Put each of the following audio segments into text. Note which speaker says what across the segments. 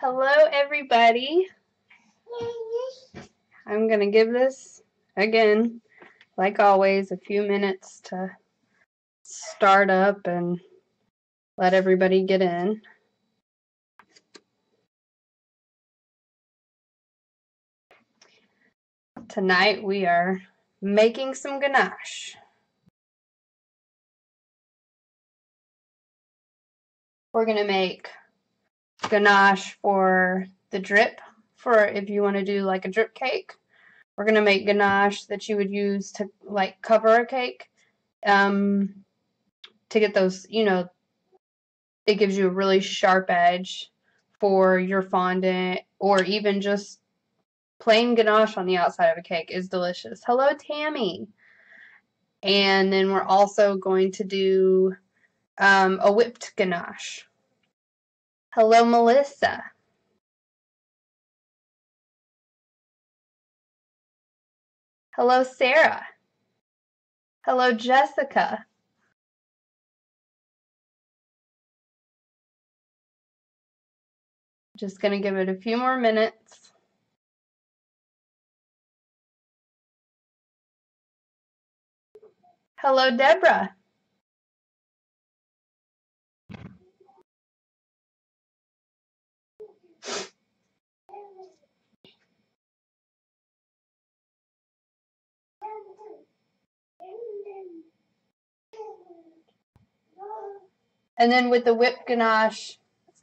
Speaker 1: Hello, everybody. I'm going to give this, again, like always, a few minutes to start up and let everybody get in. Tonight we are making some ganache. We're going to make ganache for the drip, for if you want to do like a drip cake. We're going to make ganache that you would use to like cover a cake, to get those, it gives you a really sharp edge for your fondant, or even just plain ganache on the outside of a cake is delicious. Hello, Tammy. And then we're also going to do a whipped ganache. Hello, Melissa. Hello, Sarah. Hello, Jessica. Just going to give it a few more minutes. Hello, Deborah. And then with the whipped ganache,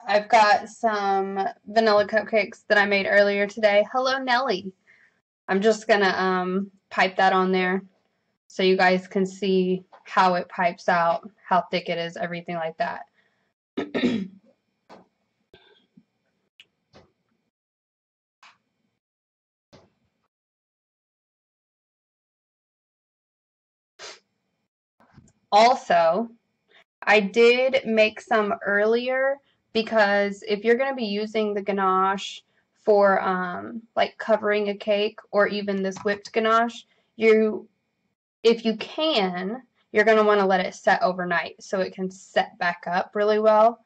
Speaker 1: I've got some vanilla cupcakes that I made earlier today. Hello, Nellie. I'm just going to pipe that on there so you guys can see how it pipes out, how thick it is, everything like that. Also, I did make some earlier because if you're going to be using the ganache for like covering a cake or even this whipped ganache, if you can, you're going to want to let it set overnight so it can set back up really well.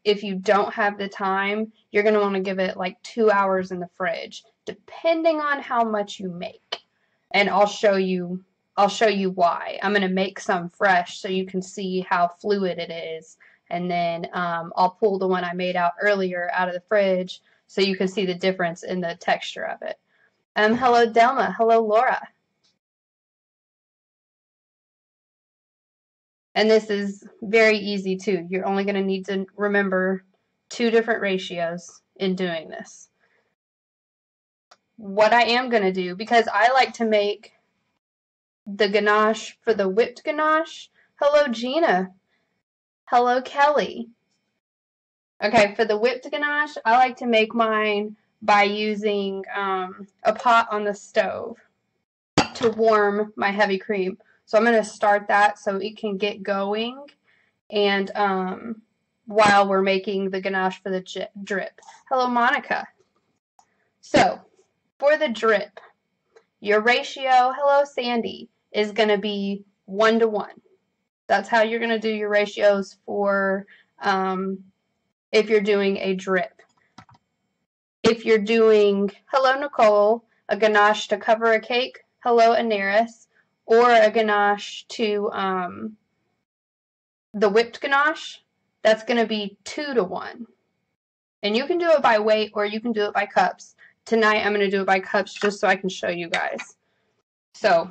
Speaker 1: If you don't have the time, you're going to want to give it like 2 hours in the fridge, depending on how much you make. And I'll show you why. I'm going to make some fresh so you can see how fluid it is. And then I'll pull the one I made out earlier out of the fridge so you can see the difference in the texture of it. Hello, Delma. Hello, Laura. And this is very easy too. You're only going to need to remember 2 different ratios in doing this. What I am going to do, because I like to make the ganache for the whipped ganache. Hello, Gina. Hello, Kelly. Okay, for the whipped ganache, I like to make mine by using a pot on the stove to warm my heavy cream. So I'm going to start that so it can get going, and while we're making the ganache for the drip. Hello, Monica. So for the drip, your ratio, hello, Sandy, is going to be 1 to 1. That's how you're going to do your ratios for if you're doing a drip. If you're doing, hello, Nicole, a ganache to cover a cake, hello, Anaris, or a ganache to the whipped ganache, that's going to be 2 to 1. And you can do it by weight or you can do it by cups. Tonight I'm going to do it by cups just so I can show you guys. So,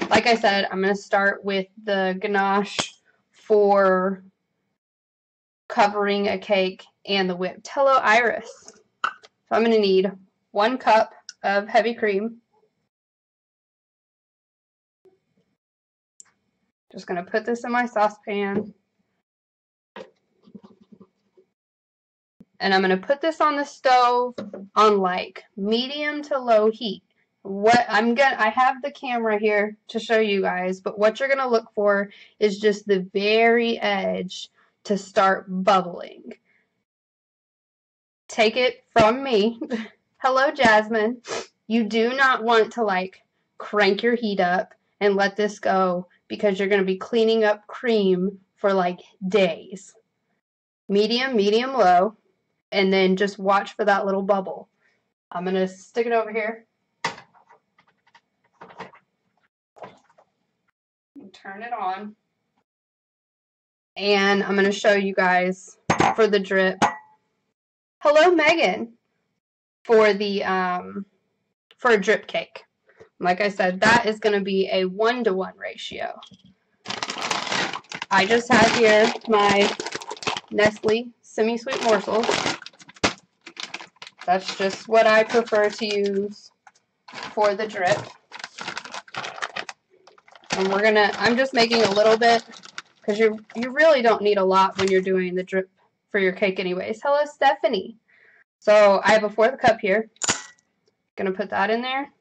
Speaker 1: like I said, I'm going to start with the ganache for covering a cake and the whipped. Hello, Iris. So I'm going to need 1 cup of heavy cream. Just going to put this in my saucepan. And I'm going to put this on the stove on like medium to low heat. I have the camera here to show you guys, but what you're going to look for is just the very edge to start bubbling. Take it from me. Hello, Jasmine. You do not want to like crank your heat up and let this go because you're going to be cleaning up cream for like days. Medium, medium, low. and then just watch for that little bubble. I'm going to stick it over here. Turn it on. And I'm going to show you guys for the drip. Hello, Megan. For the for a drip cake. Like I said, that is going to be a 1-to-1 ratio. I just have here my Nestle semi-sweet morsels. That's just what I prefer to use for the drip. And I'm just making a little bit because you really don't need a lot when you're doing the drip for your cake anyways. Hello, Stephanie. So I have a 1/4 cup here. Gonna put that in there.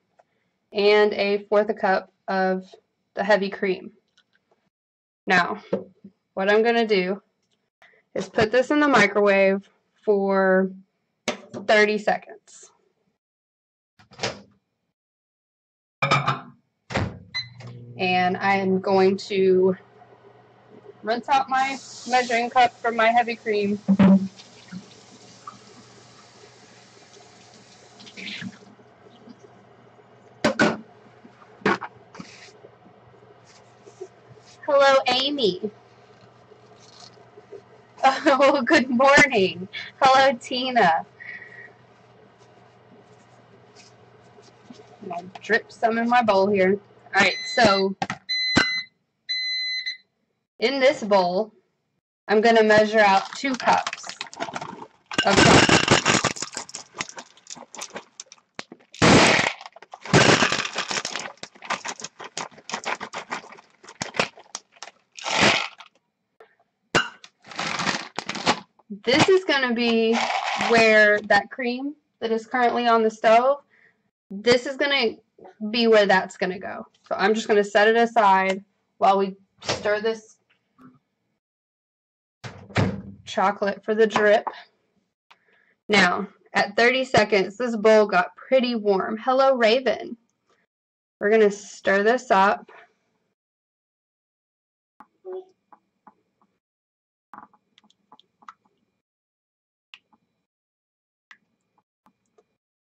Speaker 1: And a 1/4 cup of the heavy cream. Now, what I'm gonna do is put this in the microwave for 30 seconds. And I'm going to rinse out my measuring cup from my heavy cream. Hello, Amy. Oh, good morning. Hello, Tina. I'll drip some in my bowl here. Alright, so in this bowl, I'm going to measure out 2 cups of chocolate. This is going to be where that cream that is currently on the stove, this is going to be where that's going to go. So I'm just going to set it aside while we stir this chocolate for the drip. Now, at 30 seconds, this bowl got pretty warm. Hello, Raven. We're going to stir this up.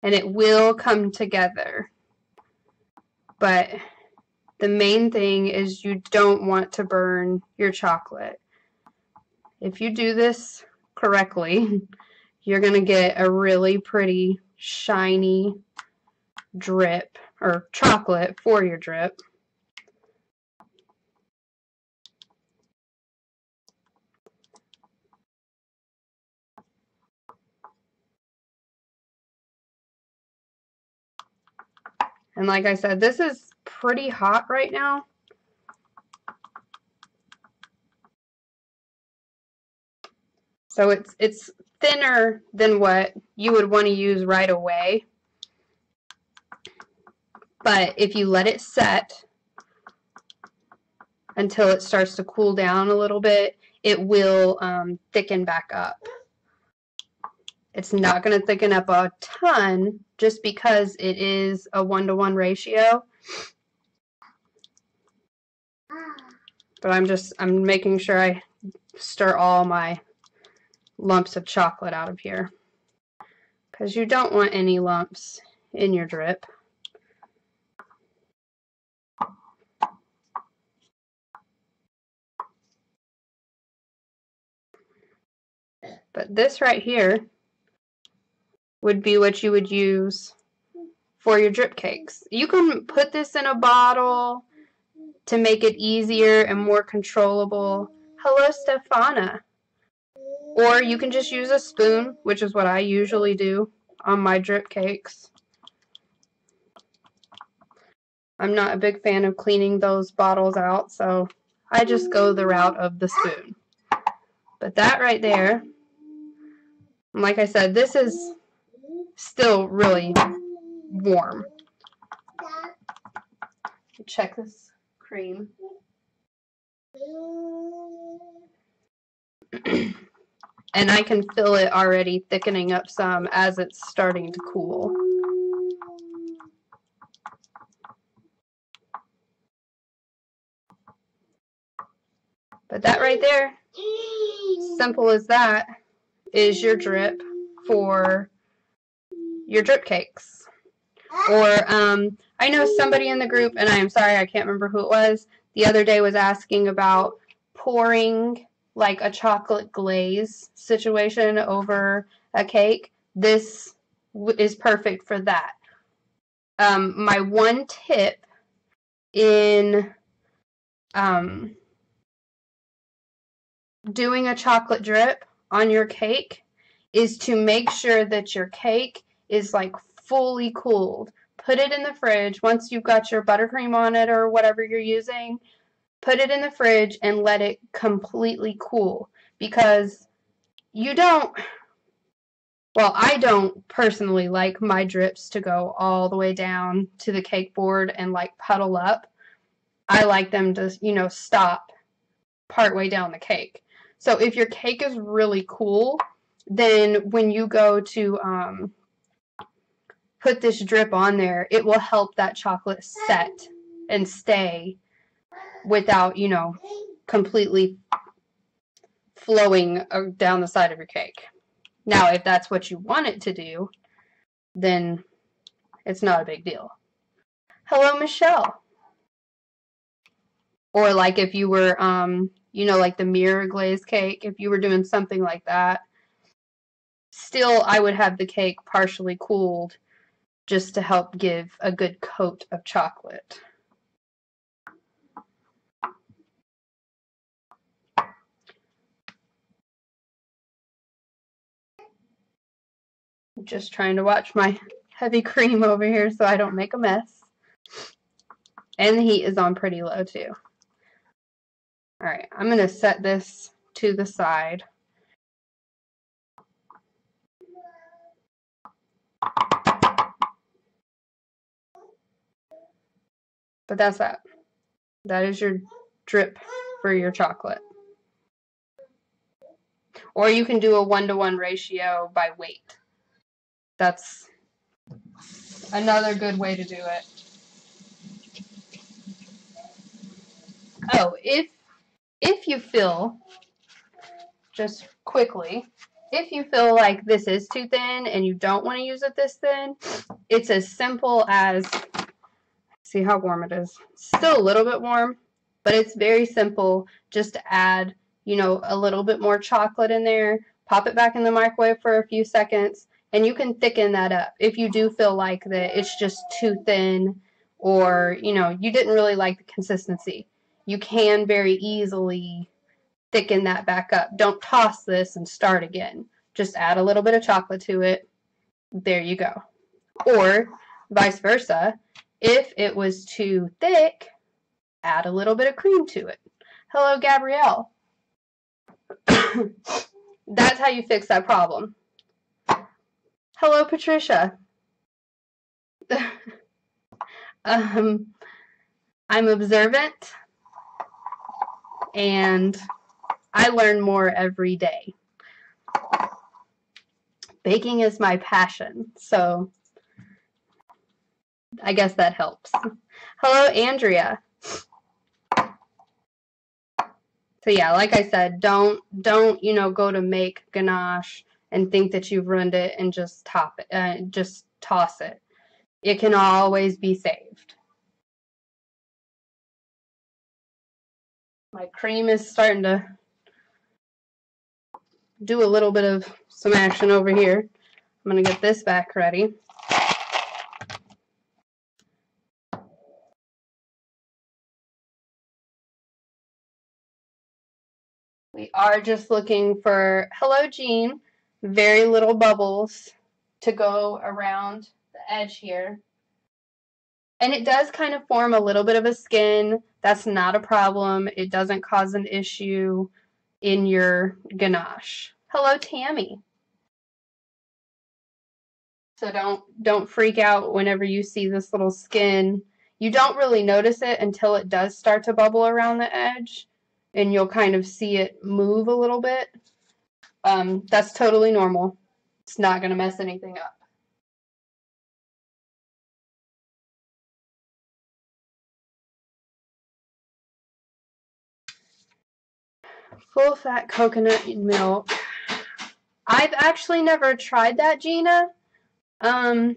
Speaker 1: And it will come together. But the main thing is you don't want to burn your chocolate. If you do this correctly, you're going to get a really pretty shiny drip or chocolate for your drip. And like I said, this is pretty hot right now. So it's thinner than what you would want to use right away. But if you let it set until it starts to cool down a little bit, it will thicken back up. It's not going to thicken up a ton just because it is a 1-to-1 ratio. But I'm making sure I stir all my lumps of chocolate out of here, because you don't want any lumps in your drip. But this right here would be what you would use for your drip cakes. You can put this in a bottle to make it easier and more controllable. Hello, Stefana. Or you can just use a spoon, which is what I usually do on my drip cakes. I'm not a big fan of cleaning those bottles out, so I just go the route of the spoon. But that right there, like I said, this is still really warm. Check this cream. And I can feel it already thickening up some as it's starting to cool. But that right there, simple as that, is your drip. for your drip cakes. Or I know somebody in the group, and I am sorry, I can't remember who it was, the other day was asking about pouring like a chocolate glaze situation over a cake. This is perfect for that. My one tip in doing a chocolate drip on your cake is to make sure that your cake is like fully cooled. Put it in the fridge once you've got your buttercream on it or whatever you're using. Put it in the fridge and let it completely cool, because you don't, well, I don't personally like my drips to go all the way down to the cake board and like puddle up. I like them to, you know, stop partway down the cake. So if your cake is really cool, then when you go to put this drip on there, it will help that chocolate set and stay without, you know, completely flowing down the side of your cake. Now, if that's what you want it to do, then it's not a big deal. Hello, Michelle. Or like if you were, you know, like the mirror glaze cake, if you were doing something like that, still I would have the cake partially cooled just to help give a good coat of chocolate. Just trying to watch my heavy cream over here so I don't make a mess. And the heat is on pretty low too. Alright, I'm going to set this to the side. But that's that. That is your drip for your chocolate. Or you can do a 1-to-1 ratio by weight. That's another good way to do it. Oh, if you feel, just quickly, if you feel like this is too thin and you don't want to use it this thin, it's as simple as, see how warm it is. Still a little bit warm, but it's very simple just to add, you know, a little bit more chocolate in there, pop it back in the microwave for a few seconds, and you can thicken that up if you do feel like that it's just too thin, or, you know, you didn't really like the consistency. You can very easily thicken that back up. Don't toss this and start again. Just add a little bit of chocolate to it. There you go. Or vice versa, if it was too thick, add a little bit of cream to it. Hello, Gabrielle. That's how you fix that problem. Hello, Patricia. I'm observant, and I learn more every day. Baking is my passion, so I guess that helps. Hello, Andrea. So yeah, like I said, don't you know, go to make ganache and think that you've ruined it and just just toss it. It can always be saved. My cream is starting to do a little bit of some action over here. I'm going to get this back ready. We are just looking for, hello Jean, very little bubbles to go around the edge here. And it does kind of form a little bit of a skin. That's not a problem. It doesn't cause an issue in your ganache. Hello, Tammy. So don't freak out whenever you see this little skin. You don't really notice it until it does start to bubble around the edge, and you'll kind of see it move a little bit. That's totally normal. It's not going to mess anything up. Full fat coconut milk. I've actually never tried that, Gina. That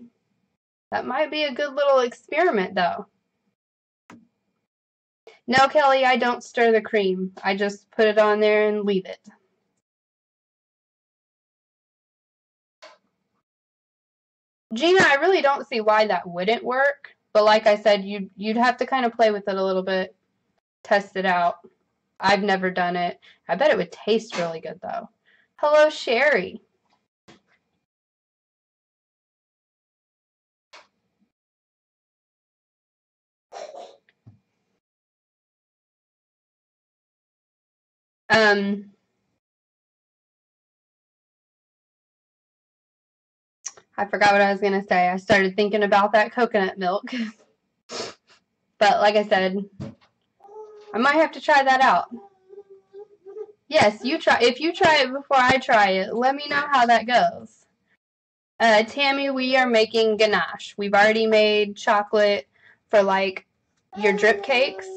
Speaker 1: might be a good little experiment, though. No, Kelly, I don't stir the cream. I just put it on there and leave it. Gina, I really don't see why that wouldn't work. But like I said, you'd have to kind of play with it a little bit, test it out. I've never done it. I bet it would taste really good, though. Hello, Sherry. I forgot what I was going to say. I started thinking about that coconut milk. But like I said, I might have to try that out. Yes, you try. If you try it before I try it, let me know how that goes. Tammy, we are making ganache. We've already made chocolate for like your drip cakes.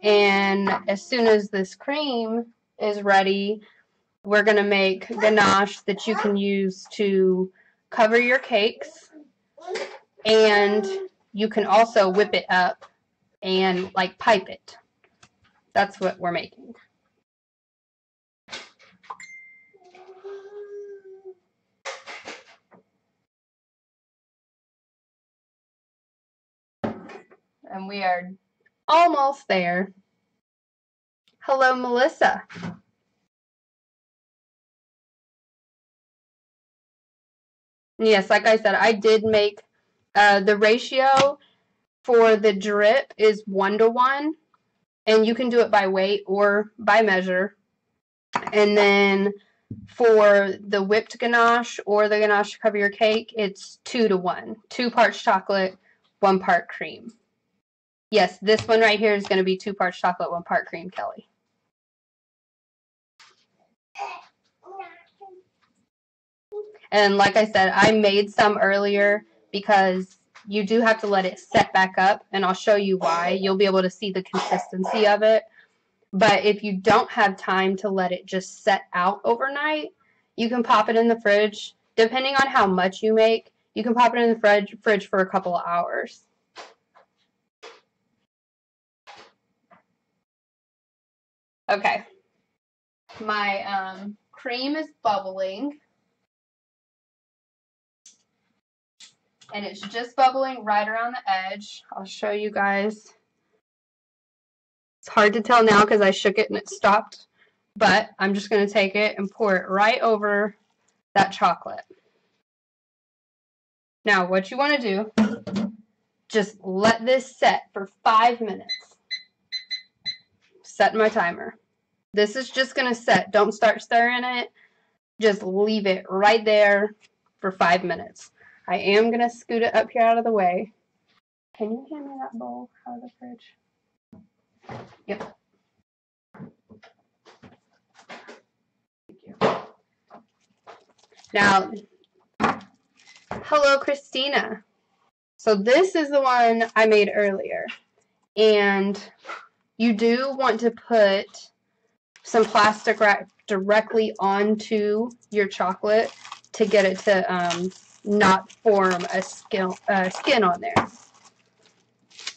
Speaker 1: And as soon as this cream is ready, we're going to make ganache that you can use to cover your cakes. And you can also whip it up and like pipe it. That's what we're making. And we are almost there. Hello, Melissa. Yes, like I said, I did make the ratio for the drip is 1:1, and you can do it by weight or by measure. And then for the whipped ganache or the ganache to cover your cake, it's 2:1. 2 parts chocolate, 1 part cream. Yes, this one right here is going to be 2 parts chocolate, 1 part cream, Kelly. And like I said, I made some earlier because you do have to let it set back up, and I'll show you why. You'll be able to see the consistency of it. But if you don't have time to let it just set out overnight, you can pop it in the fridge. Depending on how much you make, you can pop it in the fridge for a couple of hours. Okay. My cream is bubbling. And it's just bubbling right around the edge. I'll show you guys. It's hard to tell now because I shook it and it stopped. But I'm just going to take it and pour it right over that chocolate. Now, what you want to do, just let this set for 5 minutes. Set my timer. This is just going to set. Don't start stirring it. Just leave it right there for 5 minutes. I am going to scoot it up here out of the way. Can you hand me that bowl out of the fridge? Yep. Thank you. Now, hello, Christina. So this is the one I made earlier. And you do want to put some plastic wrap directly onto your chocolate to get it to not form a skin on there.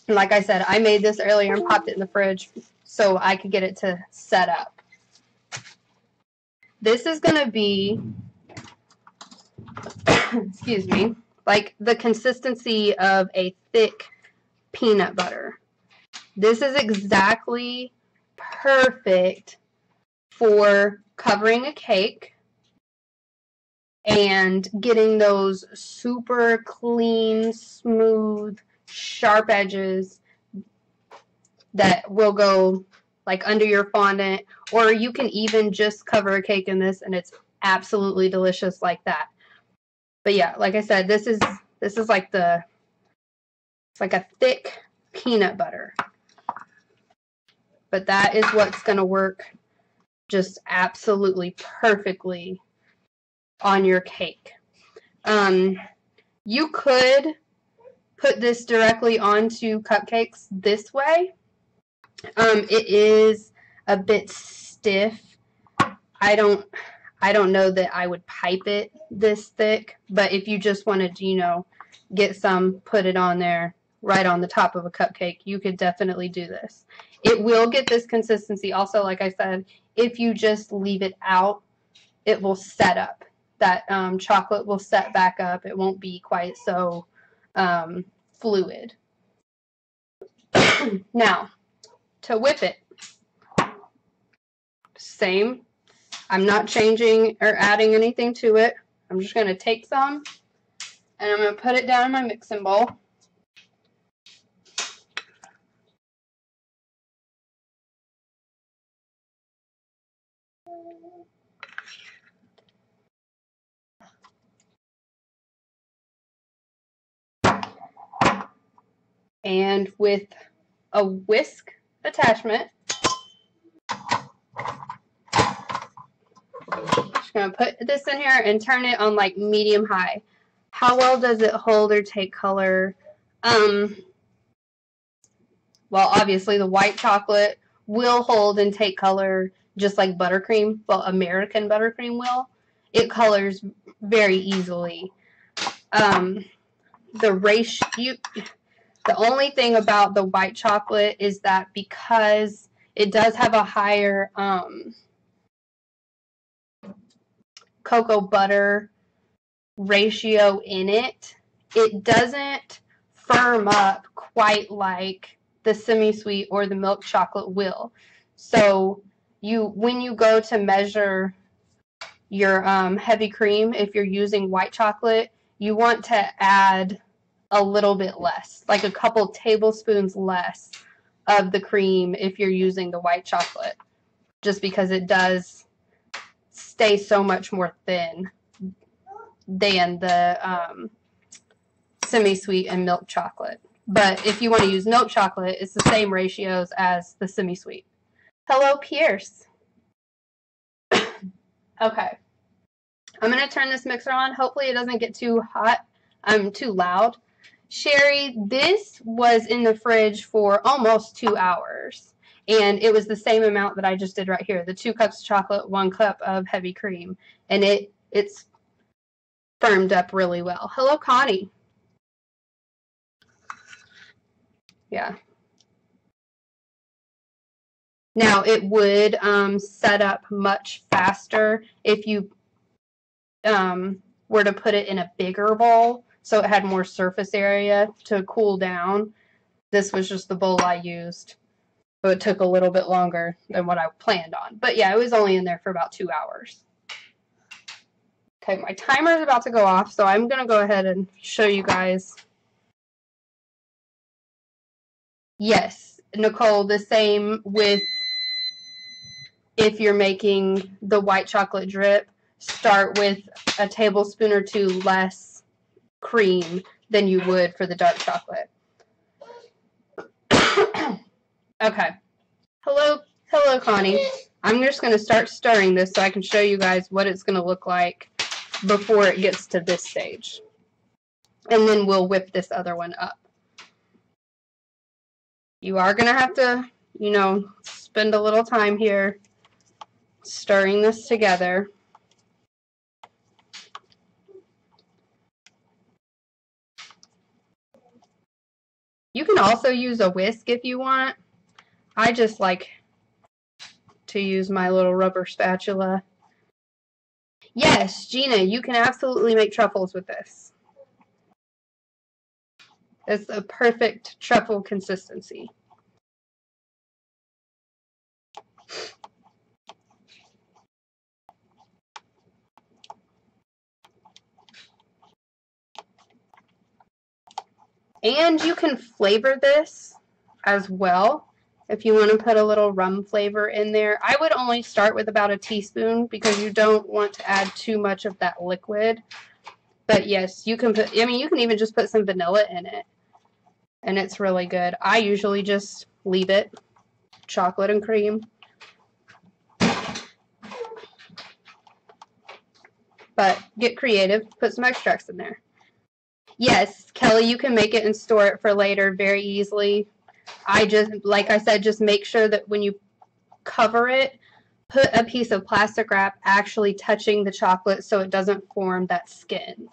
Speaker 1: And like I said, I made this earlier and popped it in the fridge so I could get it to set up. This is going to be, excuse me, like the consistency of a thick peanut butter. This is exactly perfect for covering a cake and getting those super clean, smooth, sharp edges that will go like under your fondant, or you can even just cover a cake in this and it's absolutely delicious like that. But yeah, like I said, this is like it's like a thick peanut butter. But that is what's going to work just absolutely perfectly on your cake. You could put this directly onto cupcakes this way. It is a bit stiff. I I don't know that I would pipe it this thick, but if you just wanted to, you know, get some, put it on there right on the top of a cupcake, you could definitely do this. It will get this consistency. Also, like I said, if you just leave it out, it will set up. That chocolate will set back up. It won't be quite so fluid. Now, to whip it, same. I'm not changing or adding anything to it. I'm just going to take some and I'm going to put it down in my mixing bowl. And with a whisk attachment, I'm just going to put this in here and turn it on like medium high. How well does it hold or take color? Well, obviously the white chocolate will hold and take color just like buttercream. Well, American buttercream will. It colors very easily. The only thing about the white chocolate is that because it does have a higher cocoa butter ratio in it, it doesn't firm up quite like the semi-sweet or the milk chocolate will. So when you go to measure your heavy cream, if you're using white chocolate, you want to add a little bit less, like a couple tablespoons less of the cream if you're using the white chocolate, just because it does stay so much more thin than the semi-sweet and milk chocolate. But if you want to use milk chocolate, it's the same ratios as the semi-sweet. Hello, Pierce. Okay. I'm going to turn this mixer on. Hopefully it doesn't get too hot. Too loud. Sherry, this was in the fridge for almost 2 hours. And it was the same amount that I just did right here. The 2 cups of chocolate, 1 cup of heavy cream. And it's firmed up really well. Hello, Connie. Yeah. Now, it would set up much faster if you were to put it in a bigger bowl, so it had more surface area to cool down. This was just the bowl I used, so it took a little bit longer than what I planned on. But yeah, it was only in there for about 2 hours. Okay, my timer is about to go off, so I'm going to go ahead and show you guys. Yes, Nicole, the same with if you're making the white chocolate drip, start with a tablespoon or 2 less cream than you would for the dark chocolate. Okay. Hello, Connie. I'm just going to start stirring this so I can show you guys what it's going to look like before it gets to this stage. And then we'll whip this other one up. You are going to have to, you know, spend a little time here stirring this together. You can also use a whisk if you want. I just like to use my little rubber spatula. Yes, Gina, you can absolutely make truffles with this. It's a perfect truffle consistency. And you can flavor this as well if you want to put a little rum flavor in there. I would only start with about a teaspoon because you don't want to add too much of that liquid. But yes, you can put, I mean, you can even just put some vanilla in it. And it's really good. I usually just leave it, chocolate and cream. But get creative, put some extracts in there. Yes, Kelly, you can make it and store it for later very easily. I just, like I said, just make sure that when you cover it, put a piece of plastic wrap actually touching the chocolate so it doesn't form that skin.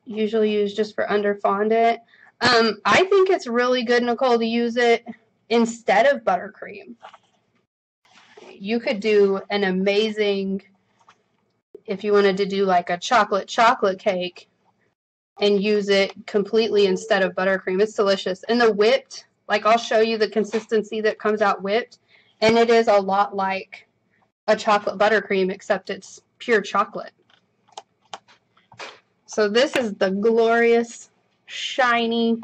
Speaker 1: Usually used just for under fondant. I think it's really good, Nicole, to use it instead of buttercream. You could do an amazing, if you wanted to do like a chocolate cake and use it completely instead of buttercream. It's delicious. And the whipped, like I'll show you the consistency that comes out whipped, and it is a lot like a chocolate buttercream, except it's pure chocolate. So this is the glorious, shiny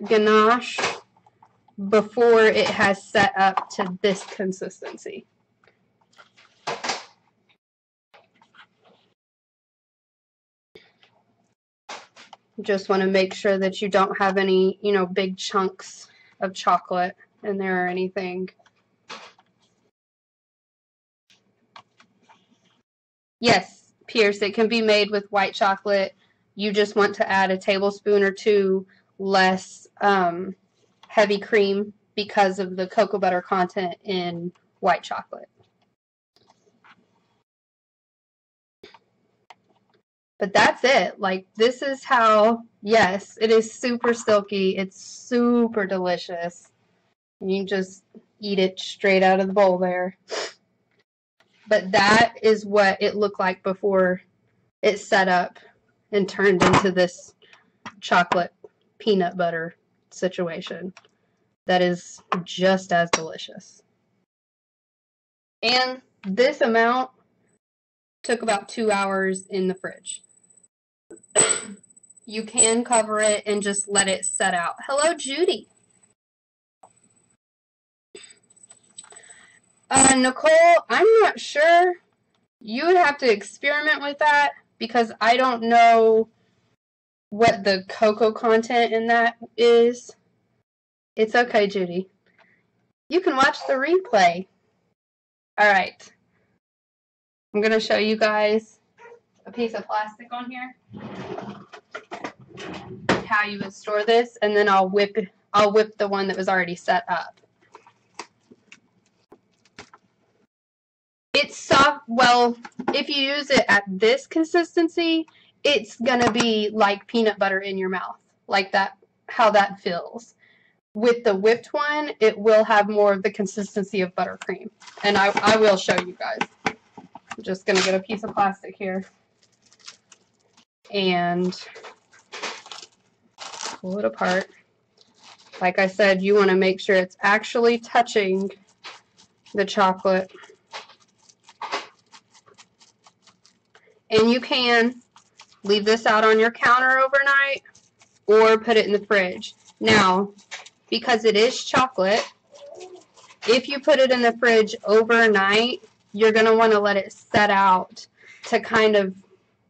Speaker 1: Ganache before it has set up to this consistency. Just want to make sure that you don't have any, big chunks of chocolate in there or anything. Yes, Pierce, it can be made with white chocolate. You just want to add a tablespoon or two less heavy cream because of the cocoa butter content in white chocolate. But that's it. Like, this is how, yes, it is super silky. It's super delicious. You just eat it straight out of the bowl there. But that is what it looked like before it set up and turned into this chocolate peanut butter situation. That is just as delicious. And this amount took about 2 hours in the fridge. You can cover it and just let it set out. Hello, Judy. Nicole, I'm not sure. You would have to experiment with that because I don't know what the cocoa content in that is. It's okay, Judy. You can watch the replay. All right. I'm going to show you guys a piece of plastic on here. How you would store this, and then I'll whip the one that was already set up. It's soft. Well, if you use it at this consistency, it's gonna be like peanut butter in your mouth, like that, how that feels. With the whipped one, it will have more of the consistency of buttercream, and I will show you guys. I'm just gonna get a piece of plastic here and pull it apart. Like I said, you want to make sure it's actually touching the chocolate. And you can leave this out on your counter overnight or put it in the fridge. Now, because it is chocolate, if you put it in the fridge overnight, you're going to want to let it set out to kind of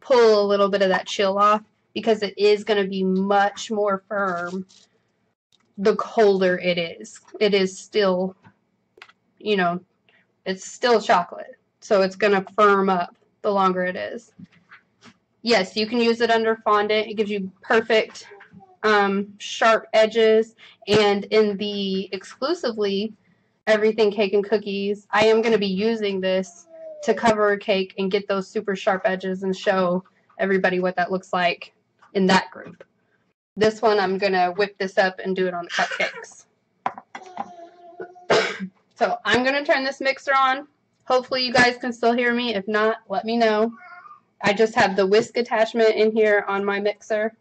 Speaker 1: pull a little bit of that chill off, because it is going to be much more firm the colder it is. It is still, it's still chocolate. So it's going to firm up the longer it is. Yes, you can use it under fondant. It gives you perfect sharp edges. And in the exclusively Everything Cake and Cookies, I am going to be using this to cover a cake and get those super sharp edges and show everybody what that looks like in that group. This one, I'm going to whip this up and do it on the cupcakes. So I'm going to turn this mixer on. Hopefully you guys can still hear me. If not, let me know. I just have the whisk attachment in here on my mixer.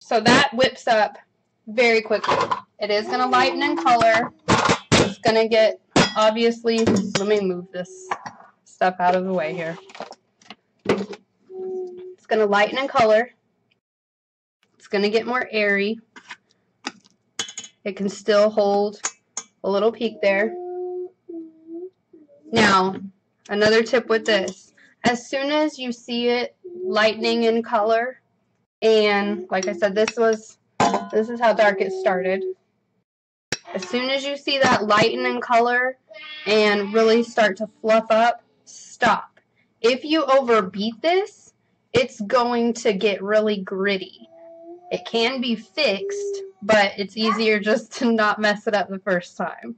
Speaker 1: So that whips up very quickly. It is going to lighten in color. It's going to get, obviously, let me move this stuff out of the way here. It's going to lighten in color. It's going to get more airy. It can still hold a little peak there. Now, another tip with this. As soon as you see it lightening in color, and like I said, this is how dark it started. As soon as you see that lighten in color and really start to fluff up, stop. If you overbeat this, it's going to get really gritty. It can be fixed, but it's easier just to not mess it up the first time.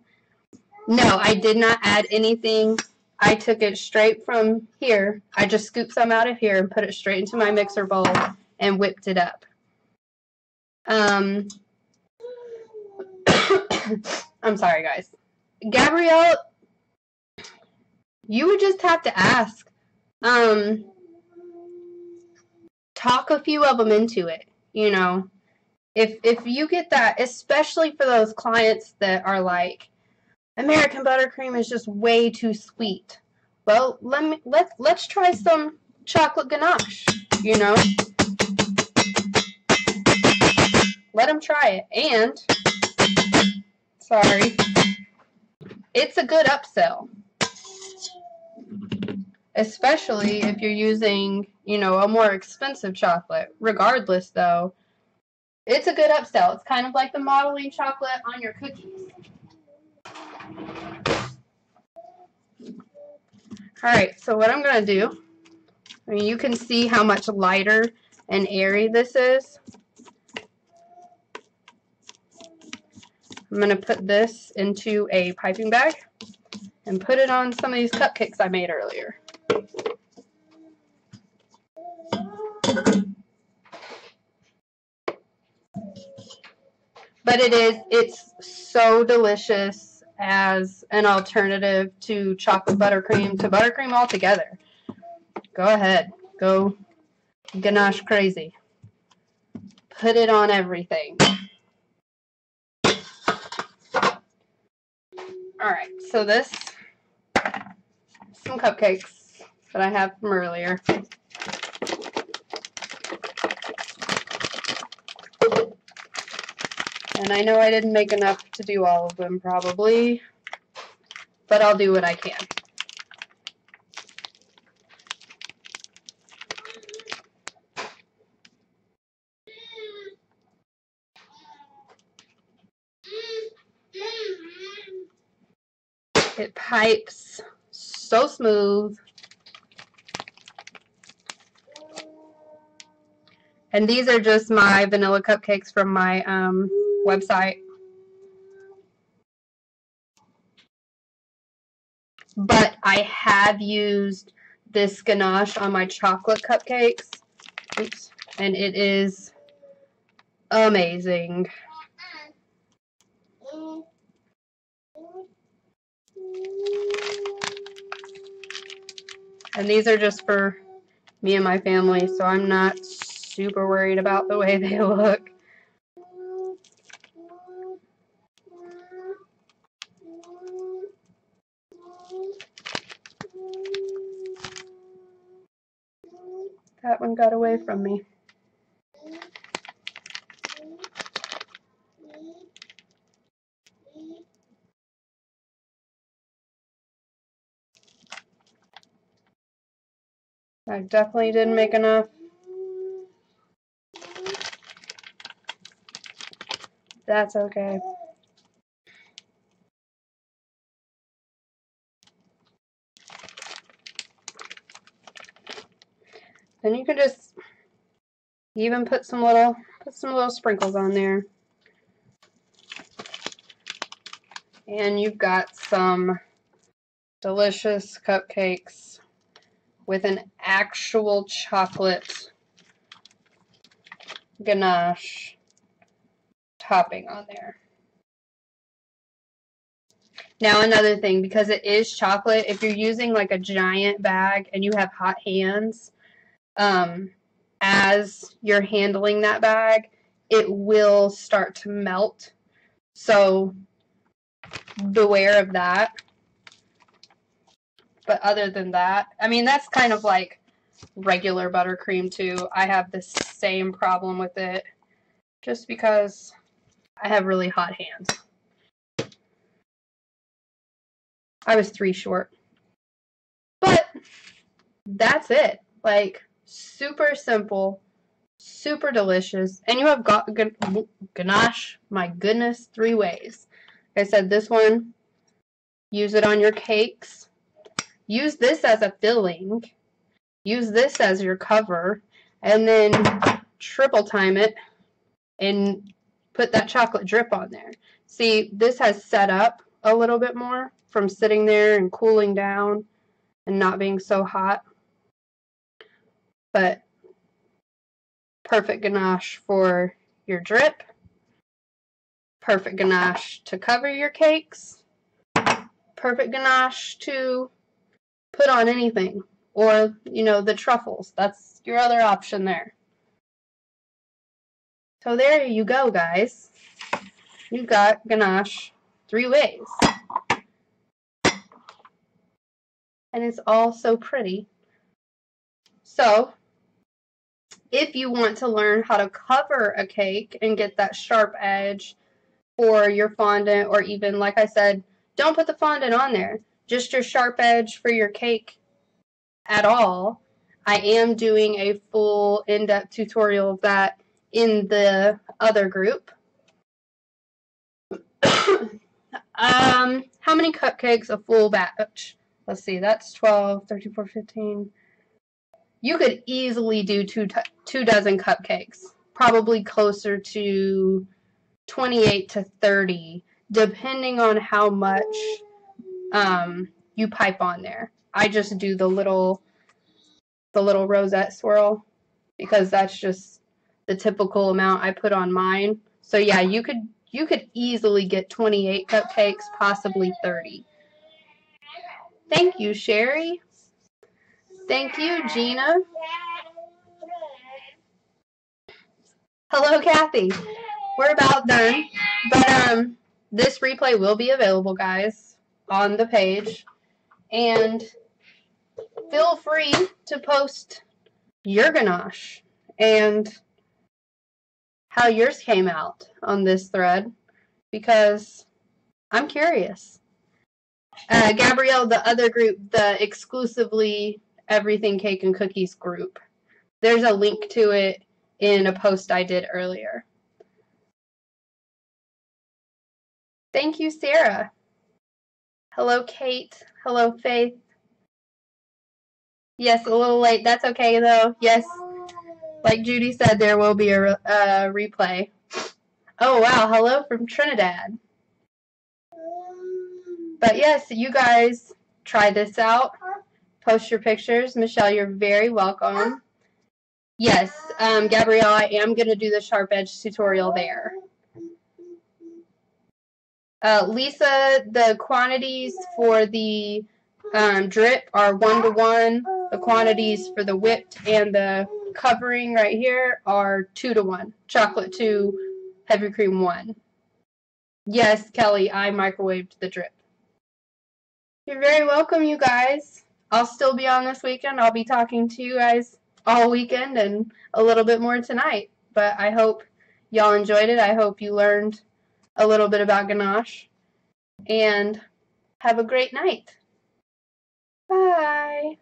Speaker 1: No, I did not add anything. I took it straight from here. I just scooped some out of here and put it straight into my mixer bowl and whipped it up. I'm sorry, guys. Gabrielle, you would just have to ask. Talk a few of them into it, you know. If you get that, especially for those clients that are like, American buttercream is just way too sweet. Well, let's try some chocolate ganache, you know. Let them try it. And sorry, it's a good upsell. Especially if you're using, you know, a more expensive chocolate. Regardless, though, it's a good upsell. It's kind of like the modeling chocolate on your cookies. Alright, so what I'm going to do, I mean, you can see how much lighter and airy this is. I'm going to put this into a piping bag and put it on some of these cupcakes I made earlier. But it's so delicious as an alternative to chocolate buttercream, to buttercream altogether. Go ahead. Go ganache crazy. Put it on everything. Alright, so this, some cupcakes that I have from earlier. And I know I didn't make enough to do all of them probably, but I'll do what I can. It pipes so smooth. And these are just my vanilla cupcakes from my website. But I have used this ganache on my chocolate cupcakes. Oops. And it is amazing. And these are just for me and my family, so I'm not super worried about the way they look. That one got away from me. I definitely didn't make enough. That's okay. Then you can just even put some little sprinkles on there. And you've got some delicious cupcakes with an actual chocolate ganache topping on there. Now another thing, because it is chocolate, if you're using like a giant bag and you have hot hands, as you're handling that bag, it will start to melt. So beware of that. But other than that, I mean, that's kind of like regular buttercream too. I have the same problem with it just because I have really hot hands. I was 3 short. But that's it. Like, super simple, super delicious. And you have ganache, my goodness, 3 ways. Like I said, this one, use it on your cakes. Use this as a filling. Use this as your cover. And then triple time it and put that chocolate drip on there. See, this has set up a little bit more from sitting there and cooling down and not being so hot. But perfect ganache for your drip. Perfect ganache to cover your cakes. Perfect ganache to put on anything. Or, you know, the truffles. That's your other option there. So there you go, guys. You've got ganache 3 ways. And it's all so pretty. So, if you want to learn how to cover a cake and get that sharp edge for your fondant, or even, like I said, don't put the fondant on there, just your sharp edge for your cake at all, I am doing a full in-depth tutorial of that in the other group. How many cupcakes? A full batch. Let's see, that's 12, 13, 14, 15. You could easily do 2 dozen cupcakes. Probably closer to 28 to 30, depending on how much you pipe on there. I just do the little rosette swirl because that's just the typical amount I put on mine. So yeah, you could easily get 28 cupcakes, possibly 30. Thank you, Sherry. Thank you, Gina. Hello, Kathy. We're about done, but this replay will be available, guys, on the page, and feel free to post your ganache and how yours came out on this thread, because I'm curious. Gabrielle, the other group, the exclusively Everything Cake and Cookies group, there's a link to it in a post I did earlier. Thank you, Sarah. Hello, Kate. Hello, Faith. Yes, a little late. That's okay, though. Yes, like Judy said, there will be a replay. Oh, wow. Hello from Trinidad. But yes, you guys try this out. Post your pictures. Michelle, you're very welcome. Yes, Gabrielle, I am going to do the sharp edge tutorial there. Lisa, the quantities for the drip are 1-to-1. The quantities for the whipped and the covering right here are 2-to-1. Chocolate 2, heavy cream 1. Yes, Kelly, I microwaved the drip. You're very welcome, you guys. I'll still be on this weekend. I'll be talking to you guys all weekend and a little bit more tonight. But I hope y'all enjoyed it. I hope you learned a little bit about ganache. And have a great night. Bye.